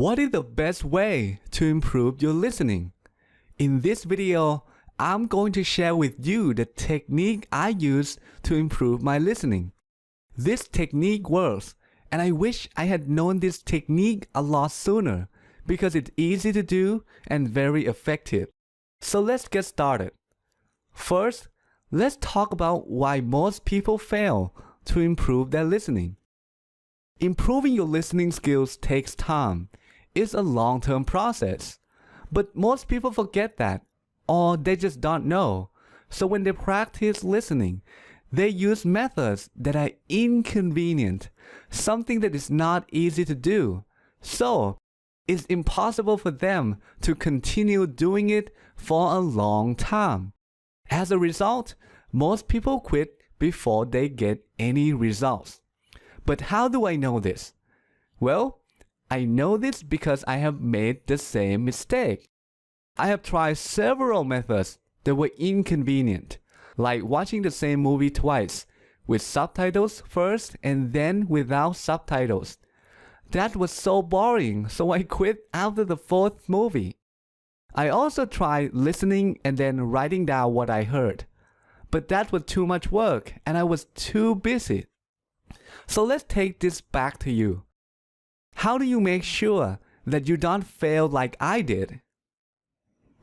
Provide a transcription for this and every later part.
What is the best way to improve your listening? In this video, I'm going to share with you the technique I use to improve my listening. This technique works, and I wish I had known this technique a lot sooner because it's easy to do and very effective. So let's get started. First, let's talk about why most people fail to improve their listening. Improving your listening skills takes time. It's a long-term process. But most people forget that, or they just don't know. So when they practice listening, they use methods that are inconvenient, something that is not easy to do. So it's impossible for them to continue doing it for a long time. As a result, most people quit before they get any results. But how do I know this? Well, I know this because I have made the same mistake. I have tried several methods that were inconvenient, like watching the same movie twice, with subtitles first and then without subtitles. That was so boring, so I quit after the fourth movie. I also tried listening and then writing down what I heard. But that was too much work and I was too busy. So let's take this back to you. How do you make sure that you don't fail like I did?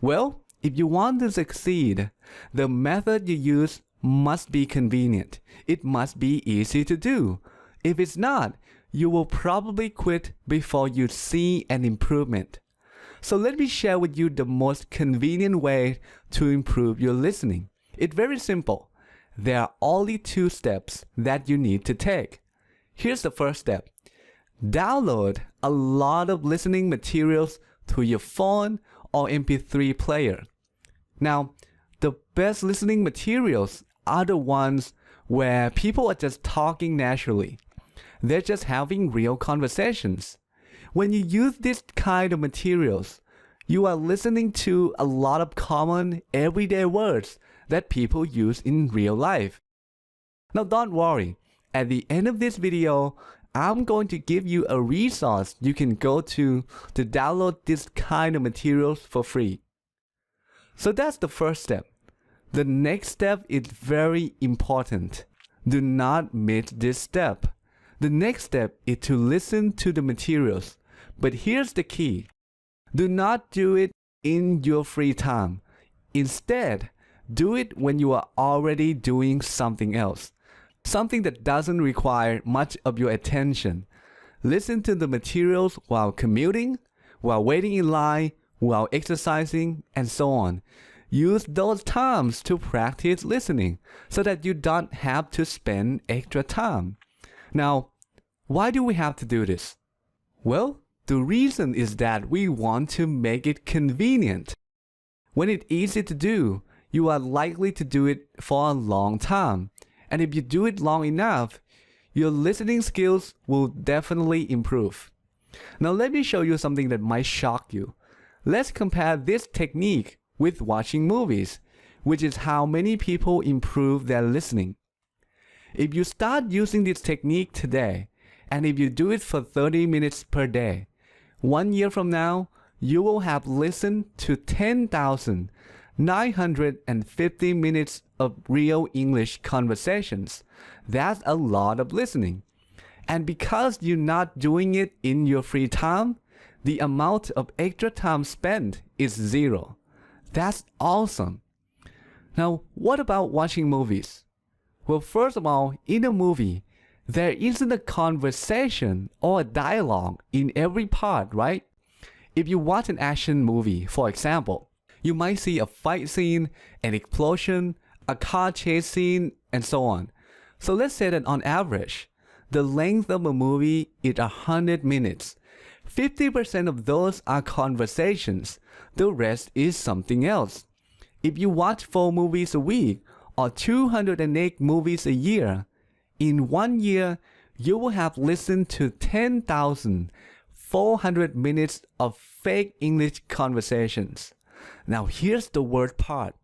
Well, if you want to succeed, the method you use must be convenient. It must be easy to do. If it's not, you will probably quit before you see an improvement. So let me share with you the most convenient way to improve your listening. It's very simple. There are only two steps that you need to take. Here's the first step. Download a lot of listening materials to your phone or MP3 player. Now, the best listening materials are the ones where people are just talking naturally. They're just having real conversations. When you use this kind of materials, you are listening to a lot of common everyday words that people use in real life. Now don't worry, at the end of this video, I'm going to give you a resource you can go to download this kind of materials for free. So that's the first step. The next step is very important. Do not miss this step. The next step is to listen to the materials. But here's the key. Do not do it in your free time. Instead, do it when you are already doing something else. Something that doesn't require much of your attention. Listen to the materials while commuting, while waiting in line, while exercising, and so on. Use those times to practice listening so that you don't have to spend extra time. Now, why do we have to do this? Well, the reason is that we want to make it convenient. When it's easy to do, you are likely to do it for a long time. And if you do it long enough, your listening skills will definitely improve. Now let me show you something that might shock you. Let's compare this technique with watching movies, which is how many people improve their listening. If you start using this technique today, and if you do it for 30 minutes per day, 1 year from now, you will have listened to 10,950 minutes of real English conversations. That's a lot of listening. And because you're not doing it in your free time, the amount of extra time spent is zero. That's awesome. Now, what about watching movies? Well, first of all, in a movie, there isn't a conversation or a dialogue in every part, right? If you watch an action movie, for example, you might see a fight scene, an explosion, a car chase scene, and so on. So let's say that on average, the length of a movie is 100 minutes. 50% of those are conversations. The rest is something else. If you watch 4 movies a week or 208 movies a year, in 1 year, you will have listened to 10,400 minutes of fake English conversations. Now here's the worst part.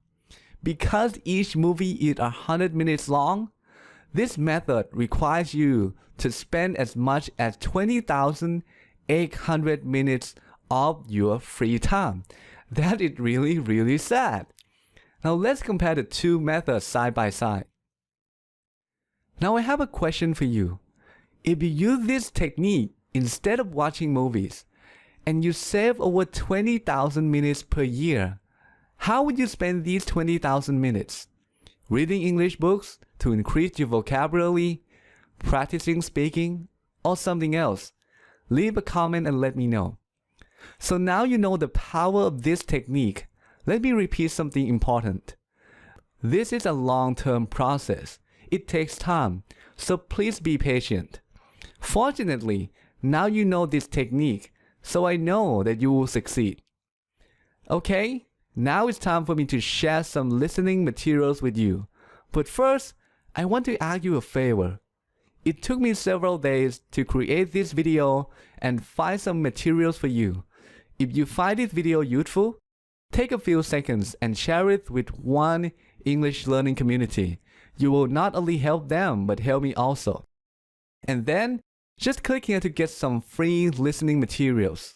Because each movie is 100 minutes long, this method requires you to spend as much as 800 minutes of your free time. That is really, really sad. Now let's compare the two methods side by side. Now I have a question for you. If you use this technique instead of watching movies, and you save over 20,000 minutes per year, how would you spend these 20,000 minutes? Reading English books to increase your vocabulary, practicing speaking, or something else? Leave a comment and let me know. So now you know the power of this technique. Let me repeat something important. This is a long-term process. It takes time, so please be patient. Fortunately, now you know this technique, so I know that you will succeed. Okay, now it's time for me to share some listening materials with you. But first, I want to ask you a favor. It took me several days to create this video and find some materials for you. If you find this video useful, take a few seconds and share it with one English learning community. You will not only help them, but help me also. And then, just click here to get some free listening materials.